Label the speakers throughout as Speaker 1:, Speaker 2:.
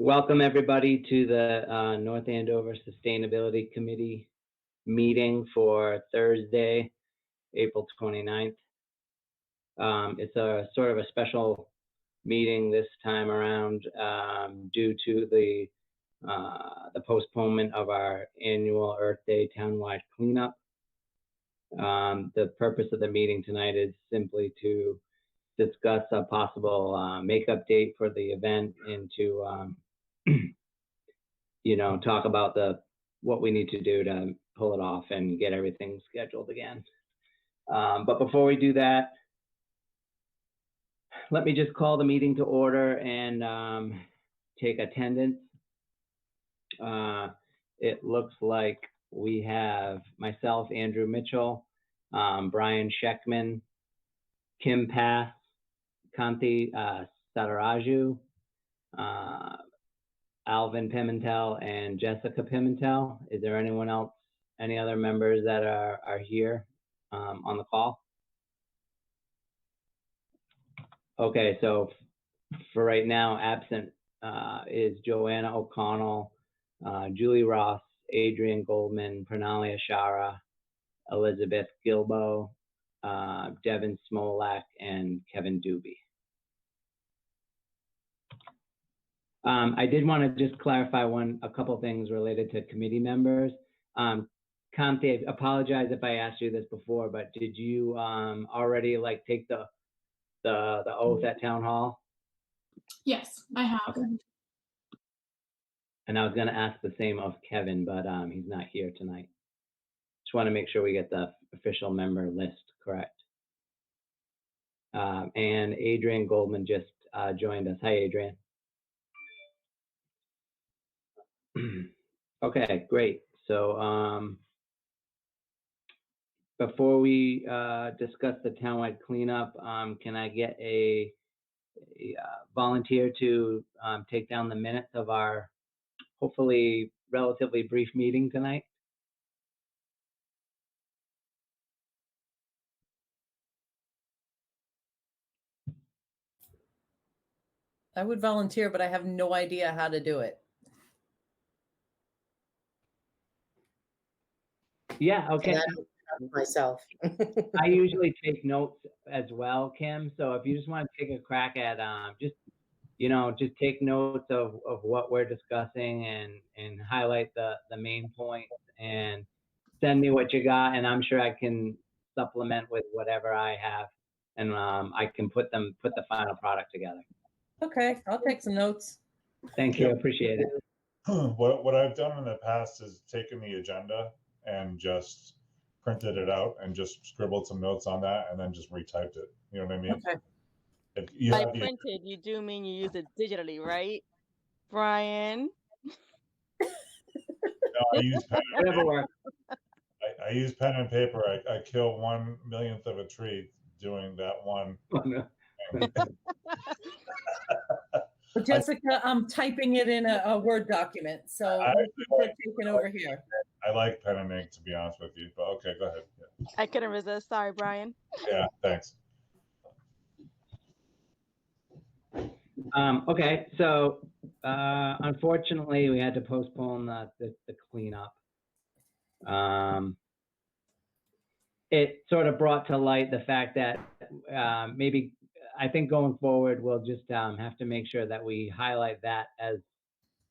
Speaker 1: Welcome everybody to the North Andover Sustainability Committee meeting for Thursday, April 29th. It's a sort of a special meeting this time around due to the postponement of our annual Earth Day townwide cleanup. The purpose of the meeting tonight is simply to discuss a possible makeup date for the event and to talk about what we need to do to pull it off and get everything scheduled again. But before we do that, let me just call the meeting to order and take attendance. It looks like we have myself, Andrew Mitchell, Brian Scheckman, Kim Pass, Kanti Sadaraju, Alvin Pimentel, and Jessica Pimentel. Is there anyone else, any other members that are here on the call? Okay, so for right now, absent is Joanna O'Connell, Julie Ross, Adrian Goldman, Pranali Ashara, Elizabeth Gilbo, Devin Smolak, and Kevin Doobie. I did want to just clarify a couple things related to committee members. Kanti, I apologize if I asked you this before, but did you already take the oath at town hall?
Speaker 2: Yes, I have.
Speaker 1: Okay. And I was going to ask the same of Kevin, but he's not here tonight. Just want to make sure we get the official member list correct. And Adrian Goldman just joined us. Hi, Adrian. Okay, great. So before we discuss the townwide cleanup, can I get a volunteer to take down the minutes of our hopefully relatively brief meeting tonight?
Speaker 3: I would volunteer, but I have no idea how to do it.
Speaker 1: Yeah, okay.
Speaker 4: And I don't have myself.
Speaker 1: I usually take notes as well, Kim. So if you just want to take a crack at just take notes of what we're discussing and highlight the main points and send me what you got, and I'm sure I can supplement with whatever I have, and I can put the final product together.
Speaker 3: Okay, I'll take some notes.
Speaker 1: Thank you, appreciate it.
Speaker 5: What I've done in the past is taken the agenda and just printed it out and just scribbled some notes on that and then just retyped it. You know what I mean?
Speaker 3: Okay.
Speaker 6: By printed, you do mean you use it digitally, right, Brian?
Speaker 5: No, I use pen and
Speaker 1: Whatever works.
Speaker 5: I use pen and paper. I kill 1/1,000,000th of a tree doing that one.
Speaker 1: Oh, no.
Speaker 3: Well, Jessica, I'm typing it in a Word document, so we're taking over here.
Speaker 5: I like pen and ink, to be honest with you, but okay, go ahead. Yeah.
Speaker 6: I couldn't resist. Sorry, Brian.
Speaker 5: Yeah, thanks.
Speaker 1: Okay, so unfortunately, we had to postpone the cleanup. It sort of brought to light the fact that maybe I think going forward, we'll just have to make sure that we highlight that as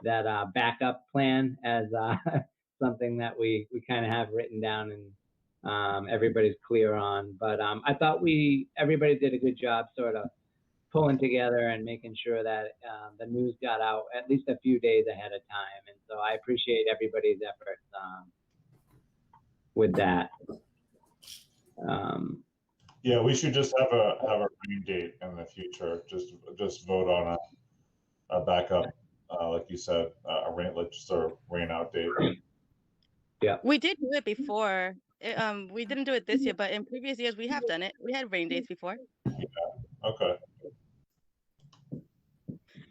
Speaker 1: that backup plan as something that we kind of have written down and everybody's clear on. But I thought everybody did a good job sort of pulling together and making sure that the news got out at least a few days ahead of time. And so I appreciate everybody's efforts with that.
Speaker 5: Yeah, we should just have a rain date in the future. Just vote on a backup, like you said, a rain out date.
Speaker 1: Yeah,
Speaker 6: We did do it before. We didn't do it this year, but in previous years we have done it. We had rain dates before.
Speaker 5: Yeah. Okay.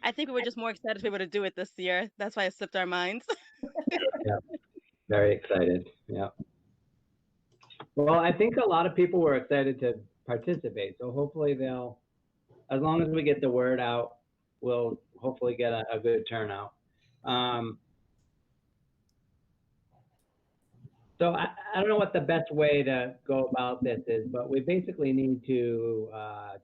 Speaker 6: I think we were just more excited to be able to do it this year. That's why it slipped our minds.
Speaker 1: yeah, very excited. Yeah. Well, I think a lot of people were excited to participate. So hopefully as long as we get the word out, we'll hopefully get a good turnout. So I don't know what the best way to go about this is, but we basically need to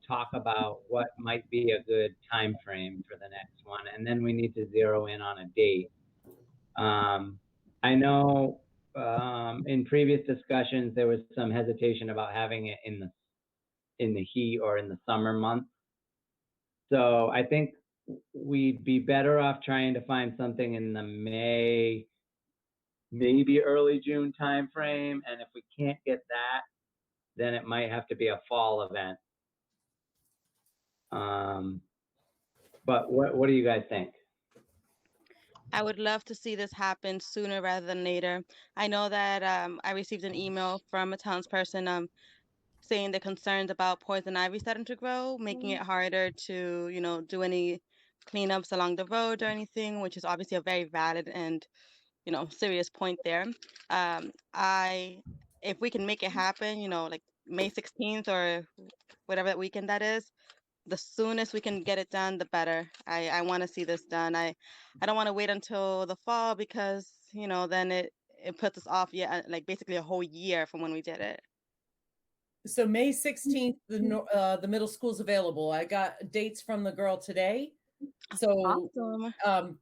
Speaker 1: talk about what might be a good time frame for the next one, and then we need to zero in on a date. I know in previous discussions there was some hesitation about having it in the heat or in the summer months. So I think we'd be better off trying to find something in the May, maybe early June timeframe. And if we can't get that, then it might have to be a fall event. But what do you guys think?
Speaker 6: I would love to see this happen sooner rather than later. I know that I received an email from a townsperson saying the concerns about poison ivy starting to grow, making it harder to, do any cleanups along the road or anything, which is obviously a very valid and, serious point there. If we can make it happen, like May 16th or whatever that weekend that is, the soonest we can get it done, the better. I want to see this done. I don't want to wait until the fall because, then it puts us off like basically a whole year from when we did it.
Speaker 3: So May 16th, the middle school's available. I got dates from the girl today. So
Speaker 6: Awesome.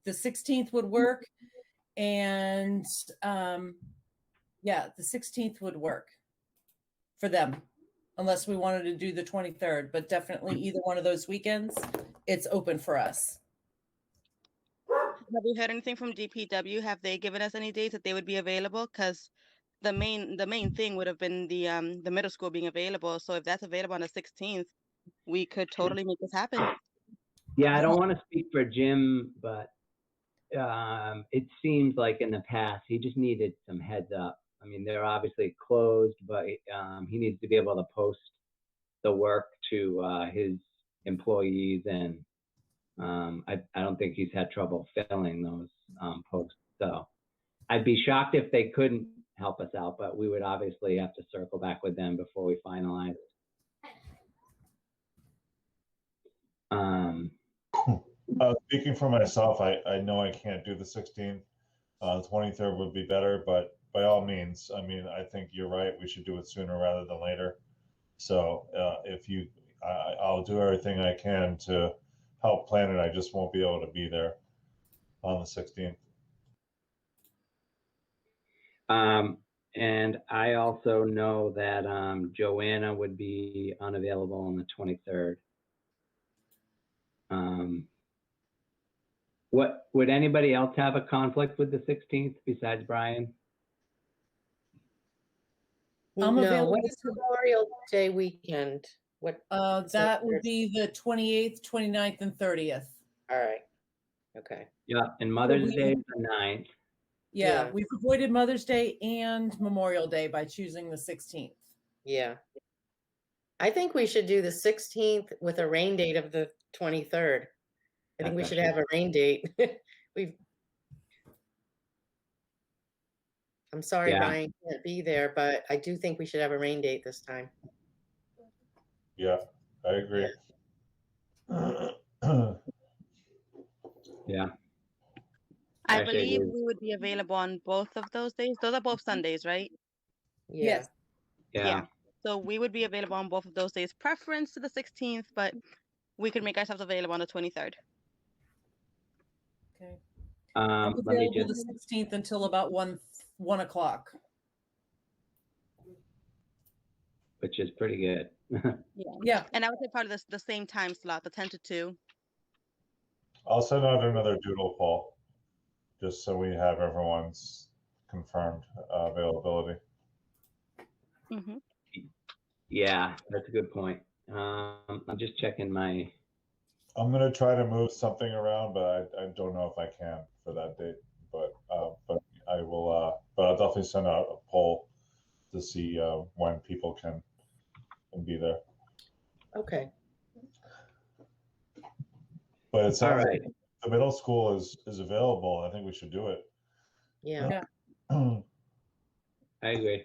Speaker 3: the 16th would work. And the 16th would work for them, unless we wanted to do the 23rd, but definitely either one of those weekends, it's open for us.
Speaker 6: Have you heard anything from DPW? Have they given us any dates that they would be available? Because the main thing would have been the middle school being available. So if that's available on the 16th, we could totally make this happen.
Speaker 1: Yeah, I don't want to speak for Jim, but it seems like in the past he just needed some heads up. I mean, they're obviously closed, but he needs to be able to post the work to his employees, and I don't think he's had trouble filling those posts. So I'd be shocked if they couldn't help us out, but we would obviously have to circle back with them before we finalize.
Speaker 5: Speaking for myself, I know I can't do the 16th. The 23rd would be better, but by all means, I mean, I think you're right. We should do it sooner rather than later. So I'll do everything I can to help plan it. I just won't be able to be there on the 16th.
Speaker 1: And I also know that Joanna would be unavailable on the 23rd. What would anybody else have a conflict with the 16th besides Brian?
Speaker 3: I'm
Speaker 4: No,
Speaker 3: available.
Speaker 4: what is Memorial Day weekend? What?
Speaker 3: That would be the 28th, 29th, and 30th.
Speaker 4: All right. Okay.
Speaker 1: Yeah, and Mother's Day is the 9th.
Speaker 3: Yeah, we've avoided Mother's Day and Memorial Day by choosing the 16th.
Speaker 4: Yeah. I think we should do the 16th with a rain date of the 23rd. I think we should have a rain date. I'm sorry, Brian can't be there, but I do think we should have a rain date this time.
Speaker 5: Yeah, I agree.
Speaker 1: Yeah.
Speaker 6: I believe we would be available on both of those days. Those are both Sundays, right?
Speaker 4: Yeah.
Speaker 3: Yes.
Speaker 1: Yeah.
Speaker 6: So we would be available on both of those days. Preference to the 16th, but we could make ourselves available on the 23rd.
Speaker 3: Okay.
Speaker 1: Let me just.
Speaker 3: The 16th until about 1 o'clock.
Speaker 1: Which is pretty good.
Speaker 3: Yeah.
Speaker 6: And I would say part of the same time slot, the 10 to 2.
Speaker 5: I'll send out another doodle poll just so we have everyone's confirmed availability.
Speaker 6: Mm-hmm.
Speaker 1: Yeah, that's a good point. I'm just checking my.
Speaker 5: I'm gonna try to move something around, but I don't know if I can for that date. But I will. But I'll definitely send out a poll to see when people can be there.
Speaker 4: Okay.
Speaker 5: But it sounds
Speaker 1: right.
Speaker 5: like the middle school is available. I think we should do it.
Speaker 4: Yeah.
Speaker 1: I agree.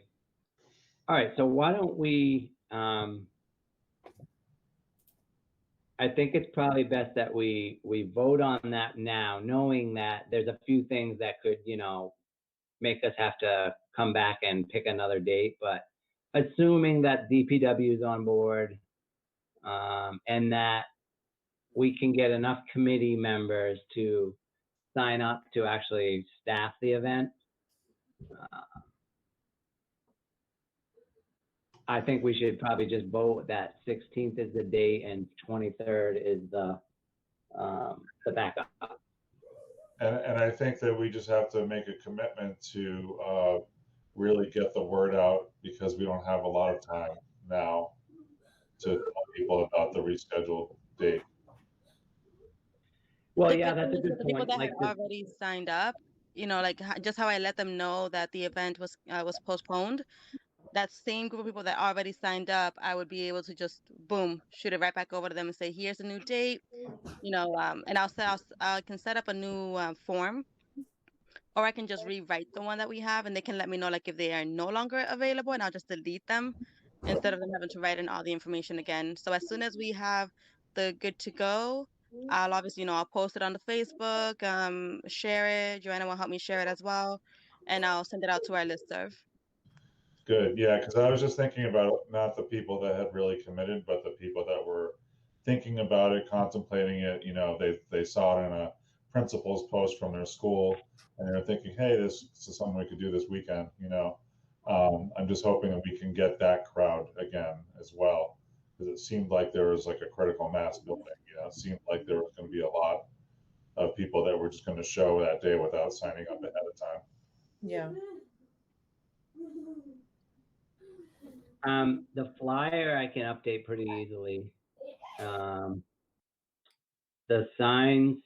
Speaker 1: All right, so why don't we? I I think it's probably best that we vote on that now, knowing that there's a few things that could, make us have to come back and pick another date. But assuming that DPW is on board, and that we can get enough committee members to sign up to actually staff the event, I think we should probably just vote that 16th is the date and 23rd is the backup.
Speaker 5: And I think that we just have to make a commitment to really get the word out, because we don't have a lot of time now to tell people about the rescheduled date.
Speaker 1: Well,
Speaker 6: The
Speaker 1: yeah,
Speaker 6: good
Speaker 1: that's a
Speaker 6: thing is
Speaker 1: good
Speaker 6: the people
Speaker 1: point.
Speaker 6: that
Speaker 1: Like
Speaker 6: had already signed up, just how I let them know that the event was postponed. That same group of people that already signed up, I would be able to just boom, shoot it right back over to them and say, here's a new date, and I can set up a new form, or I can just rewrite the one that we have, and they can let me know like if they are no longer available, and I'll just delete them instead of them having to write in all the information again. So as soon as we have the good to go, I'll obviously, I'll post it on the Facebook, share it. Joanna will help me share it as well, and I'll send it out to our listserv.
Speaker 5: Good, yeah, because I was just thinking about not the people that had really committed, but the people that were thinking about it, contemplating it. They saw it in a principal's post from their school, and they're thinking, hey, this is something we could do this weekend. I'm just hoping that we can get that crowd again as well, because it seemed like there was like a critical mass building. It seemed like there was going to be a lot of people that were just going to show that day without signing up ahead of time.
Speaker 3: Yeah.
Speaker 1: The flyer I can update pretty easily. The signs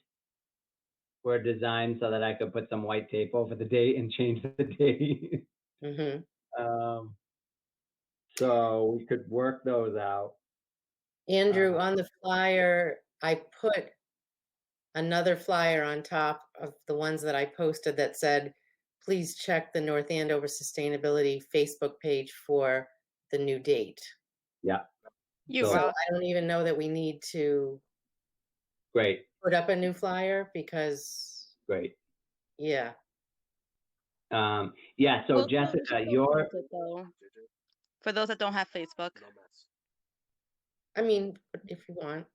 Speaker 1: were designed so that I could put some white tape over the date and change the date.
Speaker 4: Mhm.
Speaker 1: So we could work those out.
Speaker 4: Andrew, on the flyer, I put another flyer on top of the ones that I posted that said, please check the North Andover Sustainability Facebook page for the new date.
Speaker 1: Yeah.
Speaker 6: You
Speaker 1: So-
Speaker 4: So
Speaker 6: rock.
Speaker 4: I don't even know that we need to
Speaker 1: Great,
Speaker 4: put up a new flyer because,
Speaker 1: great.
Speaker 4: yeah.
Speaker 1: Yeah, so
Speaker 6: We'll
Speaker 1: Jessica,
Speaker 6: still post it, though, for those that don't have Facebook.
Speaker 4: I mean, if you want.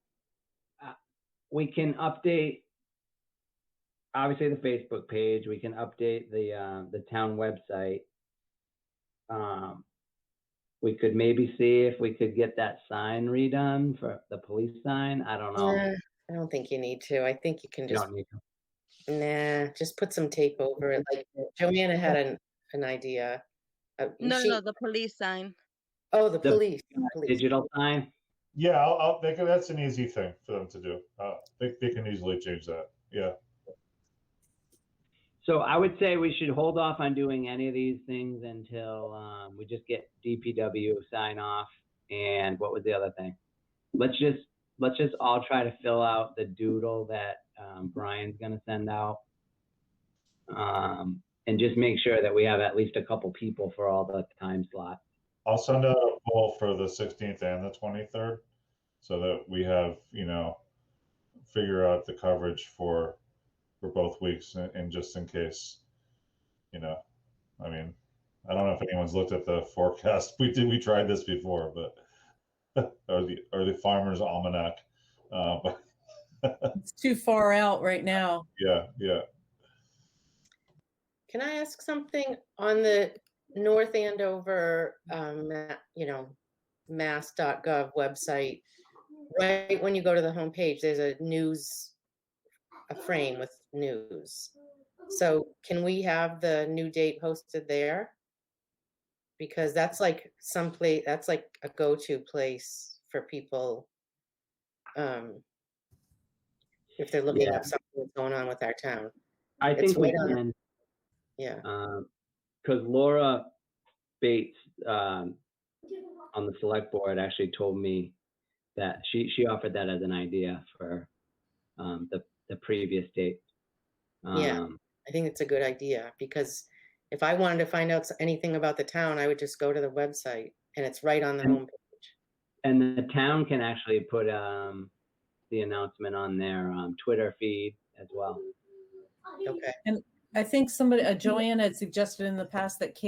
Speaker 1: we can update, obviously, the Facebook page. We can update the town website. We could maybe see if we could get that sign redone for the police sign. I don't know.
Speaker 4: Nah, I don't think you need to. I think you can
Speaker 1: You
Speaker 4: just,
Speaker 1: don't need to.
Speaker 4: just put some tape over it. Like Joanna had an idea.
Speaker 6: No, the police sign.
Speaker 4: Oh, the
Speaker 1: The-
Speaker 4: police.
Speaker 1: Digital sign?
Speaker 5: Yeah, that's an easy thing for them to do. They can easily change that. Yeah.
Speaker 1: So I would say we should hold off on doing any of these things until we just get DPW sign off. And what was the other thing? Let's just all try to fill out the doodle that Brian's gonna send out, and just make sure that we have at least a couple people for all the time slots.
Speaker 5: I'll send out a poll for the 16th and the 23rd, so that we have, figure out the coverage for both weeks, and just in case, I mean, I don't know if anyone's looked at the forecast. We tried this before, but or the farmer's almanac. But
Speaker 3: It's too far out right now.
Speaker 5: yeah.
Speaker 4: Can I ask something on the North Andover, mass.gov website? Right when you go to the homepage, there's a frame with news. So can we have the new date posted there? Because that's like that's like a go-to place for people. If they're looking
Speaker 1: Yeah.
Speaker 4: up something that's going on with our town.
Speaker 1: I
Speaker 4: It's
Speaker 1: think we
Speaker 4: right on-
Speaker 1: can,
Speaker 4: Yeah.
Speaker 1: because Laura Bates on the select board actually told me that she offered that as an idea for the previous date.
Speaker 4: Yeah. I think it's a good idea because if I wanted to find out anything about the town, I would just go to the website and it's right on the
Speaker 1: And-
Speaker 4: homepage.
Speaker 1: And the town can actually put the announcement on their Twitter feed as well.
Speaker 4: Okay.
Speaker 3: I think Joanne had suggested in the past that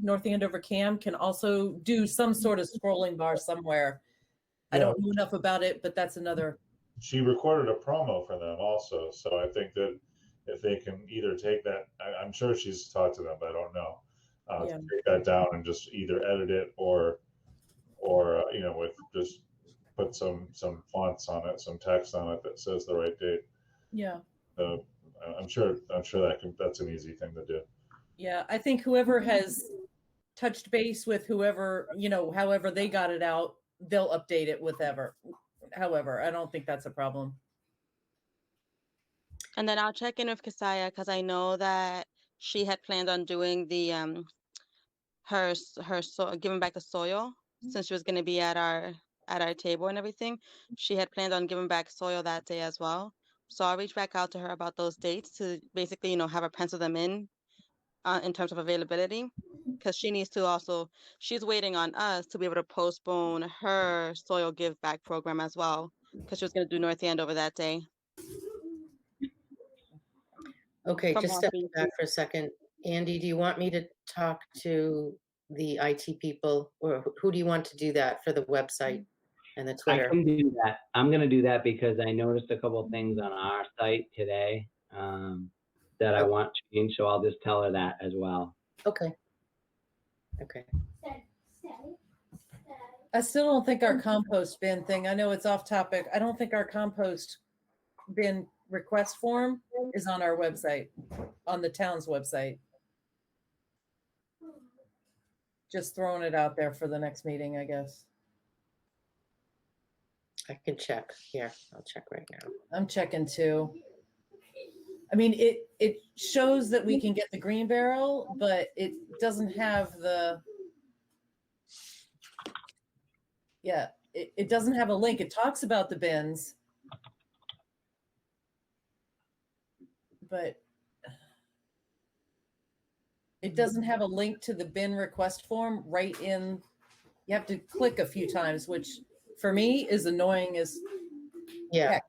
Speaker 3: North Andover Cam can also do some sort of scrolling bar somewhere. I don't know enough about it, but that's another.
Speaker 5: She recorded a promo for them also, so I think that if they can either take that, I'm sure she's talked to them, but I don't know. Take that down and just either edit it or with just put some fonts on it, some text on it that says the right date.
Speaker 3: Yeah.
Speaker 5: I'm sure that's an easy thing to do.
Speaker 3: Yeah, I think whoever has touched base with whoever, however they got it out, they'll update it with however, I don't think that's a problem.
Speaker 6: And then I'll check in with Kasaya because I know that she had planned on doing the giving back the soil since she was going to be at our table and everything. She had planned on giving back soil that day as well. So I'll reach back out to her about those dates to basically, have her pencil them in terms of availability, because she's waiting on us to be able to postpone her soil give back program as well, because she was going to do North Andover that day.
Speaker 4: Okay,
Speaker 6: From
Speaker 4: just
Speaker 6: our
Speaker 4: stepping
Speaker 6: feed.
Speaker 4: back for a second. Andy, do you want me to talk to the IT people, or who do you want to do that for the website and the
Speaker 1: I
Speaker 4: Twitter?
Speaker 1: can do that. I'm going to do that because I noticed a couple of things on our site today that I want changed. So I'll just tell her that as well.
Speaker 4: Okay. Okay.
Speaker 3: I still don't think our compost bin thing, I know it's off topic. I don't think our compost bin request form is on our website, on the town's website. Just throwing it out there for the next meeting, I guess.
Speaker 4: I can check here. I'll check right now.
Speaker 3: I'm checking too. I mean, it shows that we can get the green barrel, but it doesn't have it doesn't have a link. It talks about the bins, but it doesn't have a link to the bin request form right in. You have to click a few times, which for me is annoying as
Speaker 4: Yeah,
Speaker 3: heck.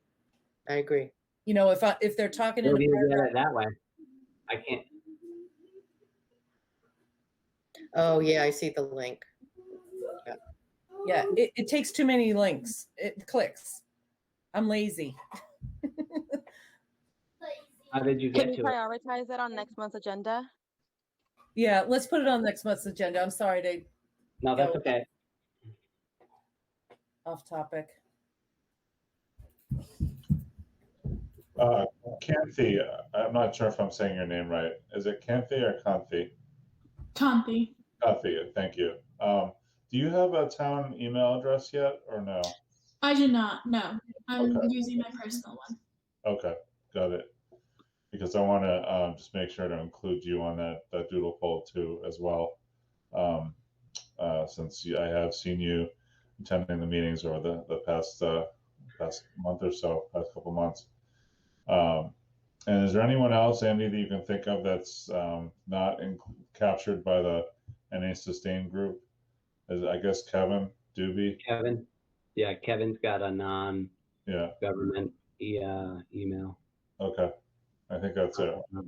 Speaker 4: I agree.
Speaker 3: If they're talking in
Speaker 1: Maybe
Speaker 3: a
Speaker 1: you get
Speaker 3: paragraph,
Speaker 1: it that way. I can't.
Speaker 4: Oh, yeah, I see the link.
Speaker 3: yeah, it takes too many links. It clicks. I'm lazy.
Speaker 1: How did you
Speaker 6: Can
Speaker 1: get
Speaker 6: you
Speaker 1: to it?
Speaker 6: prioritize that on next month's agenda?
Speaker 3: Yeah, let's put it on next month's agenda. I'm sorry to
Speaker 1: No, that's
Speaker 3: go
Speaker 1: okay.
Speaker 3: off topic.
Speaker 5: Canthi, I'm not sure if I'm saying your name right. Is it Canthi or Canthi?
Speaker 2: Conti.
Speaker 5: Canthi, thank you. Do you have a town email address yet or no?
Speaker 2: I do not. No, I'm
Speaker 5: Okay.
Speaker 2: using my personal one.
Speaker 5: Okay, got it. Because I want to just make sure to include you on that doodle poll too as well. Since I have seen you attending the meetings over the past month or so, past couple months. And is there anyone else, Andy, that you can think of that's not captured by the NA Sustain group? I guess Kevin Doobie.
Speaker 1: Kevin. Yeah, Kevin's got a non-government email.
Speaker 5: Okay, I think that's it.
Speaker 1: I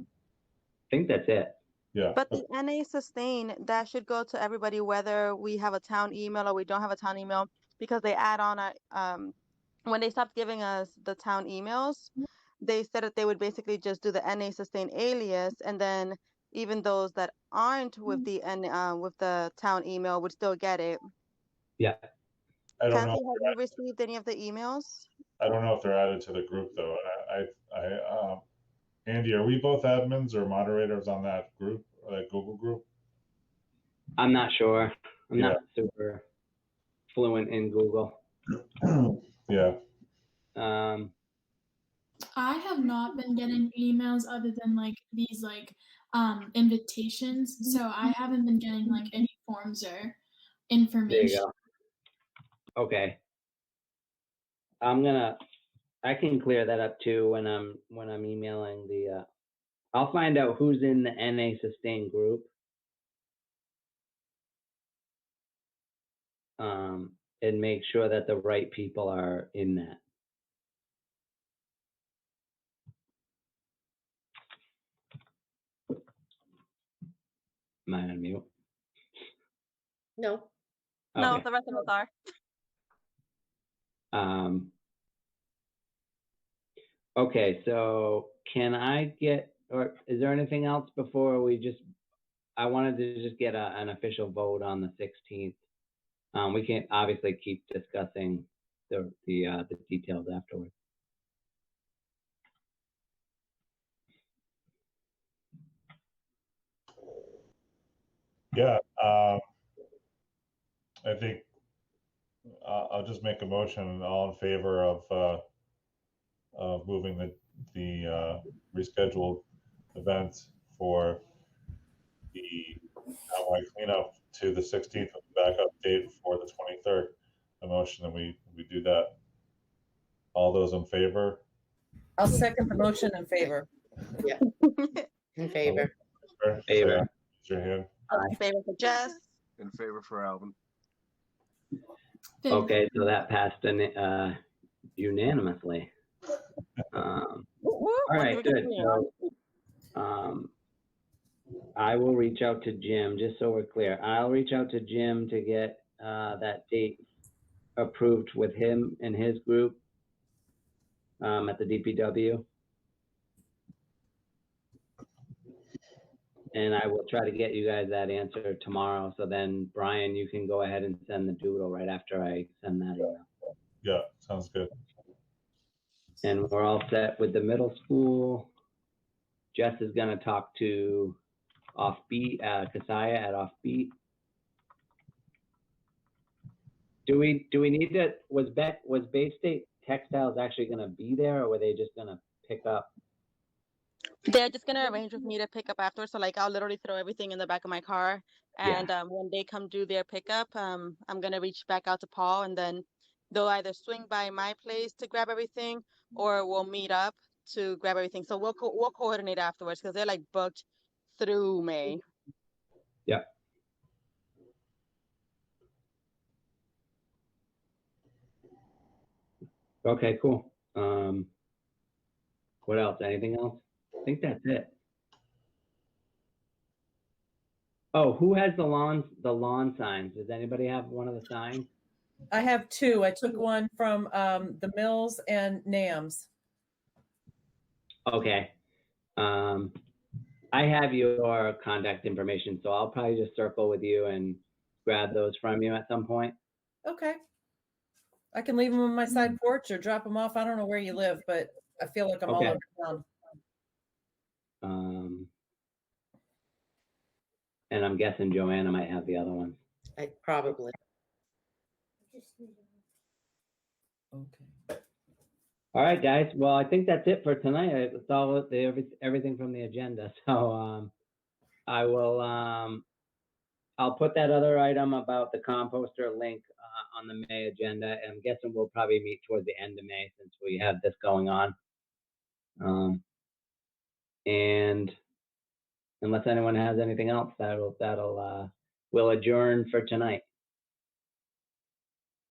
Speaker 1: think that's it.
Speaker 5: Yeah.
Speaker 6: But the NA Sustain, that should go to everybody, whether we have a town email or we don't have a town email, because they add on when they stopped giving us the town emails, they said that they would basically just do the NA Sustain alias, and then even those that aren't with the town email would still get it.
Speaker 1: Yeah.
Speaker 5: I don't
Speaker 6: Kathy,
Speaker 5: know.
Speaker 6: have you received any of the emails?
Speaker 5: I don't know if they're added to the group though. Andy, are we both admins or moderators on that group, that Google group?
Speaker 1: I'm not sure. I'm not super fluent in Google.
Speaker 5: Yeah.
Speaker 2: I have not been getting emails other than like these invitations. So I haven't been getting like any forms or
Speaker 1: There
Speaker 2: information.
Speaker 1: you go. Okay. I can clear that up too when I'm emailing the I'll find out who's in the NA Sustain group. And make sure that the right people are in that. Am I on mute?
Speaker 4: No,
Speaker 6: No,
Speaker 1: Okay.
Speaker 6: the rest of us are.
Speaker 1: Okay, so can I get, or is there anything else before we just, I wanted to just get an official vote on the 16th. We can obviously keep discussing the details afterwards.
Speaker 5: Yeah, I think I'll just make a motion, all in favor of moving the rescheduled event for the townwide cleanup to the 16th with the backup date for the 23rd. A motion that we do that. All those in favor?
Speaker 3: I'll second the motion in favor.
Speaker 4: in favor.
Speaker 5: Say
Speaker 1: Favor.
Speaker 5: aye. Raise your hand.
Speaker 6: In favor for Jess.
Speaker 7: In favor for Alvin.
Speaker 2: Favor.
Speaker 1: Okay, so that passed unanimously. All right, good. So, I will reach out to Jim, just so we're clear. I'll reach out to Jim to get that date approved with him and his group at the DPW. And I will try to get you guys that answer tomorrow. So then, Brian, you can go ahead and send the doodle right after I send that email.
Speaker 5: Yeah, sounds good.
Speaker 1: And we're all set with the middle school. Jess is going to talk to Offbeat, Kasaya at Offbeat. Do we need to, was Bay State Textiles actually going to be there, or were they just going to pick up?
Speaker 6: They're just gonna arrange with me to pick up afterwards. So like I'll literally throw everything in the back of my car, and when they come do their pickup, I'm gonna reach back out to Paul, and then they'll either swing by my place to grab everything, or we'll meet up to grab everything. So we'll coordinate afterwards because they're like booked through May.
Speaker 1: Yeah. Okay, cool. What else? Anything else? I think that's it. Oh, who has the lawn signs? Does anybody have one of the signs?
Speaker 3: I have two. I took one from the Mills and NAMS.
Speaker 1: Okay. I have your contact information, so I'll probably just circle with you and grab those from you at some point.
Speaker 3: Okay. I can leave them on my side porch or drop them off. I don't know where you live, but I feel like I'm all
Speaker 1: Okay.
Speaker 3: over town.
Speaker 1: And I'm guessing Joanna might have the other one.
Speaker 4: I probably.
Speaker 3: Okay.
Speaker 1: All right, guys. Well, I think that's it for tonight. It's all everything from the agenda. So I will. I'll put that other item about the composter link on the May agenda. And I'm guessing we'll probably meet towards the end of May since we have this going on. And unless anyone has anything else, we'll adjourn for tonight.